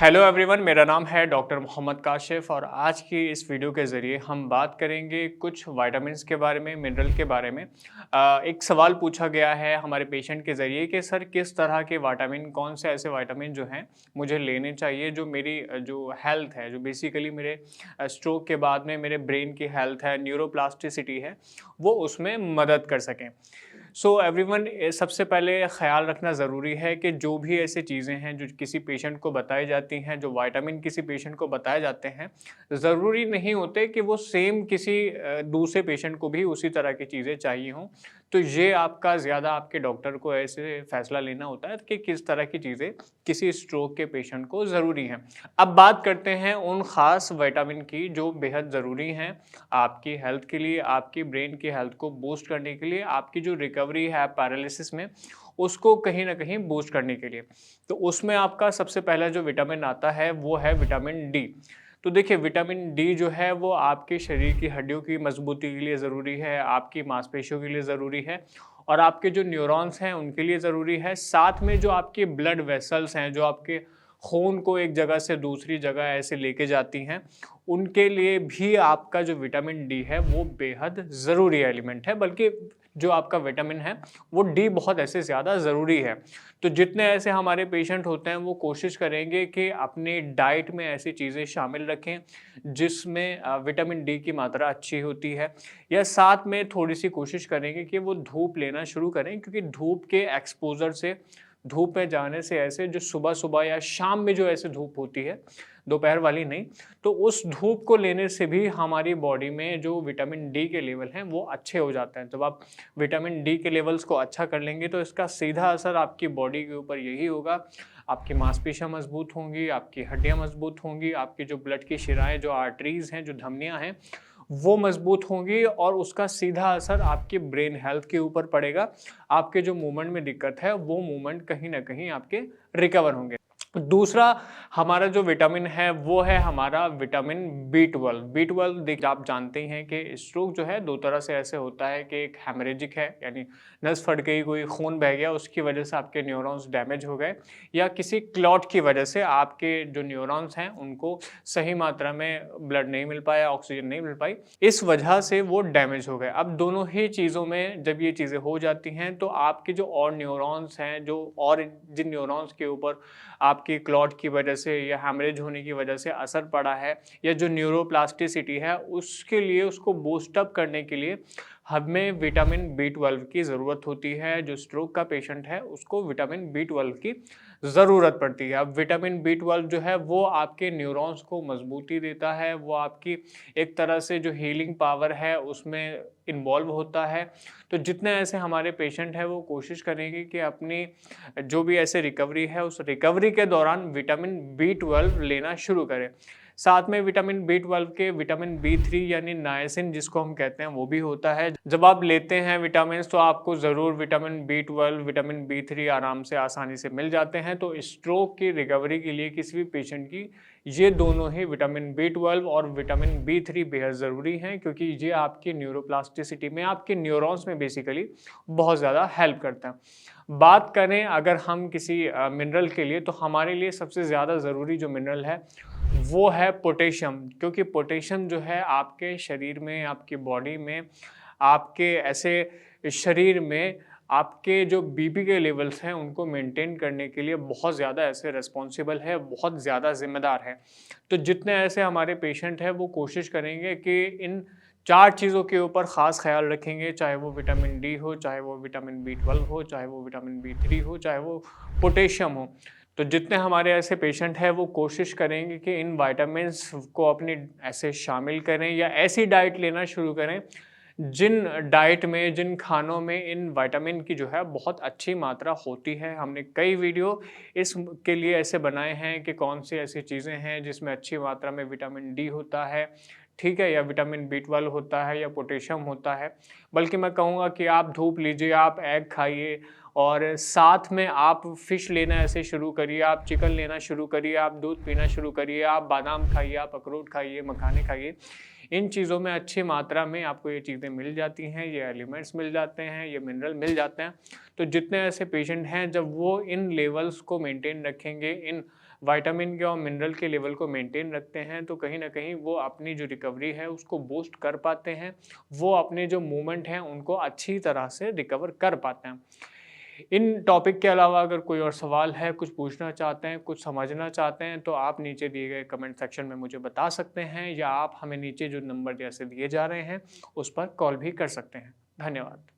Hello everyone, मेरा नाम है डॉक्टर मोहम्मद काशिफ और आज की इस वीडियो के ज़रिए हम बात करेंगे कुछ विटामिन्स के बारे में, मिनरल के बारे में। एक सवाल पूछा गया है हमारे पेशेंट के ज़रिए कि सर किस तरह के विटामिन, कौन से ऐसे विटामिन जो हैं मुझे लेने चाहिए जो मेरी जो हेल्थ है, जो बेसिकली मेरे स्ट्रोक के बाद में मेरे ब्रेन की हेल्थ है, न्यूरोप्लास्टिसिटी है, वो उसमें मदद कर सकें। सो एवरीवन, सबसे पहले ख़्याल रखना ज़रूरी है कि जो भी ऐसी चीज़ें हैं जो किसी पेशेंट को बताई जाती हैं, जो विटामिन किसी पेशेंट को बताए जाते हैं, ज़रूरी नहीं होते कि वो सेम किसी दूसरे पेशेंट को भी उसी तरह की चीज़ें चाहिए हों। तो ये आपका ज़्यादा आपके डॉक्टर को ऐसे फ़ैसला लेना होता है कि किस तरह की चीज़ें किसी स्ट्रोक के पेशेंट को ज़रूरी हैं। अब बात करते हैं उन ख़ास विटामिन की जो बेहद ज़रूरी हैं आपकी हेल्थ के लिए, आपकी ब्रेन की हेल्थ को बूस्ट करने के लिए, आपकी जो रिकवरी है पैरालिसिस में, उसको कहीं न कहीं बूस्ट करने के लिए। तो उसमें आपका सबसे पहला जो विटामिन आता है, वो है विटामिन डी। तो देखिए, विटामिन डी जो है वो आपके शरीर की हड्डियों की मजबूती के लिए ज़रूरी है, आपकी मांसपेशियों के लिए ज़रूरी है और आपके जो न्यूरॉन्स हैं, उनके लिए ज़रूरी है। साथ में जो आपके ब्लड वेसल्स हैं, जो आपके खून को एक जगह से दूसरी जगह ऐसे लेके जाती हैं, उनके लिए भी आपका जो विटामिन डी है वो बेहद ज़रूरी एलिमेंट है, बल्कि जो आपका विटामिन है वो डी बहुत ऐसे ज़्यादा ज़रूरी है। तो जितने ऐसे हमारे पेशेंट होते हैं वो कोशिश करेंगे कि अपनी डाइट में ऐसी चीज़ें शामिल रखें जिसमें विटामिन डी की मात्रा अच्छी होती है, या साथ में थोड़ी-सी कोशिश करेंगे कि वो धूप लेना शुरू करें, क्योंकि धूप के एक्सपोज़र से, धूप में जाने से ऐसे जो सुबह-सुबह या शाम में जो ऐसे धूप होती है, दोपहर वाली नहीं, तो उस धूप को लेने से भी हमारी बॉडी में जो विटामिन डी के लेवल हैं वो अच्छे हो जाते हैं। जब आप विटामिन डी के लेवल्स को अच्छा कर लेंगे तो इसका सीधा असर आपकी बॉडी के ऊपर यही होगा, आपकी मांसपेशियाँ मजबूत होंगी, आपकी हड्डियाँ मजबूत होंगी, आपकी जो ब्लड की शिराएँ, जो आर्टरीज़ हैं, जो धमनियाँ हैं, वो मजबूत होंगी और उसका सीधा असर आपकी ब्रेन हेल्थ के ऊपर पड़ेगा। आपके जो मूवमेंट में दिक्कत है, वो मूवमेंट कहीं न कहीं आपके रिकवर होंगे। दूसरा हमारा जो विटामिन है वो है हमारा विटामिन बी12। बी12 देखिए, आप जानते ही हैं कि स्ट्रोक जो है 2 तरह से ऐसे होता है कि एक हेमरेजिक है, यानी नस फट गई, कोई खून बह गया, उसकी वजह से आपके न्यूरॉन्स डैमेज हो गए, या किसी क्लॉट की वजह से आपके जो न्यूरॉन्स हैं उनको सही मात्रा में ब्लड नहीं मिल पाया, ऑक्सीजन नहीं मिल पाई, इस वजह से वो डैमेज हो गए। अब दोनों ही चीज़ों में जब ये चीज़ें हो जाती हैं तो आपके जो और न्यूरॉन्स हैं, जो और जिन न्यूरॉन्स के ऊपर आपकी क्लॉट की वजह से या हैमरेज होने की वजह से असर पड़ा है, या जो न्यूरोप्लास्टिसिटी है, उसके लिए, उसको बूस्ट अप करने के लिए हमें विटामिन बी12 की ज़रूरत होती है। जो स्ट्रोक का पेशेंट है उसको विटामिन बी12 की ज़रूरत पड़ती है। अब विटामिन बी12 जो है वो आपके न्यूरॉन्स को मजबूती देता है, वो आपकी एक तरह से जो हीलिंग पावर है उसमें इन्वॉल्व होता है। तो जितने ऐसे हमारे पेशेंट हैं वो कोशिश करेंगे कि अपनी जो भी ऐसे रिकवरी है, उस रिकवरी के दौरान विटामिन बी12 लेना शुरू करें। साथ में विटामिन बी12 के विटामिन बी3 यानी नायसिन जिसको हम कहते हैं, वो भी होता है। जब आप लेते हैं विटामिन्स तो आपको ज़रूर विटामिन बी12, विटामिन बी3 आराम से, आसानी से मिल जाते हैं। तो स्ट्रोक की रिकवरी के लिए किसी भी पेशेंट की ये दोनों ही विटामिन बी12 और विटामिन बी3 बेहद ज़रूरी हैं, क्योंकि ये आपकी न्यूरोप्लास्टिसिटी में, आपके न्यूरॉन्स में बेसिकली बहुत ज़्यादा हेल्प करता है। बात करें अगर हम किसी मिनरल के लिए, तो हमारे लिए सबसे ज़्यादा ज़रूरी जो मिनरल है वो है पोटेशियम, क्योंकि पोटेशियम जो है आपके शरीर में, आपकी बॉडी में, आपके ऐसे शरीर में आपके जो बीपी के लेवल्स हैं उनको मेंटेन करने के लिए बहुत ज़्यादा ऐसे रिस्पॉन्सिबल है, बहुत ज़्यादा ज़िम्मेदार है। तो जितने ऐसे हमारे पेशेंट हैं वो कोशिश करेंगे कि इन 4 चीज़ों के ऊपर ख़ास ख़्याल रखेंगे, चाहे वो विटामिन डी हो, चाहे वो विटामिन बी12 हो, चाहे वो विटामिन बी3 हो, चाहे वो पोटेशियम हो। तो जितने हमारे ऐसे पेशेंट हैं वो कोशिश करेंगे कि इन विटामिन्स को अपनी ऐसे शामिल करें, या ऐसी डाइट लेना शुरू करें जिन डाइट में, जिन खानों में इन विटामिन की जो है बहुत अच्छी मात्रा होती है। हमने कई वीडियो के लिए ऐसे बनाए हैं कि कौन सी ऐसी चीज़ें हैं जिसमें अच्छी मात्रा में विटामिन डी होता है, ठीक है, या विटामिन बी12 होता है, या पोटेशियम होता है। बल्कि मैं कहूँगा कि आप धूप लीजिए, आप एग खाइए और साथ में आप फ़िश लेना ऐसे शुरू करिए, आप चिकन लेना शुरू करिए, आप दूध पीना शुरू करिए, आप बादाम खाइए, आप अखरोट खाइए, मखाने खाइए। इन चीज़ों में अच्छी मात्रा में आपको ये चीज़ें मिल जाती हैं, ये एलिमेंट्स मिल जाते हैं, ये मिनरल मिल जाते हैं। तो जितने ऐसे पेशेंट हैं, जब वो इन लेवल्स को मेंटेन रखेंगे, इन विटामिन के और मिनरल के लेवल को मेंटेन रखते हैं, तो कहीं न कहीं वो अपनी जो रिकवरी है उसको बूस्ट कर पाते हैं। वो अपने जो मूवमेंट हैं उनको अच्छी तरह से रिकवर कर पाते हैं। इन टॉपिक के अलावा अगर कोई और सवाल है, कुछ पूछना चाहते हैं, कुछ समझना चाहते हैं, तो आप नीचे दिए गए कमेंट सेक्शन में मुझे बता सकते हैं या आप हमें नीचे जो नंबर जैसे दिए जा रहे हैं, उस पर कॉल भी कर सकते हैं। धन्यवाद।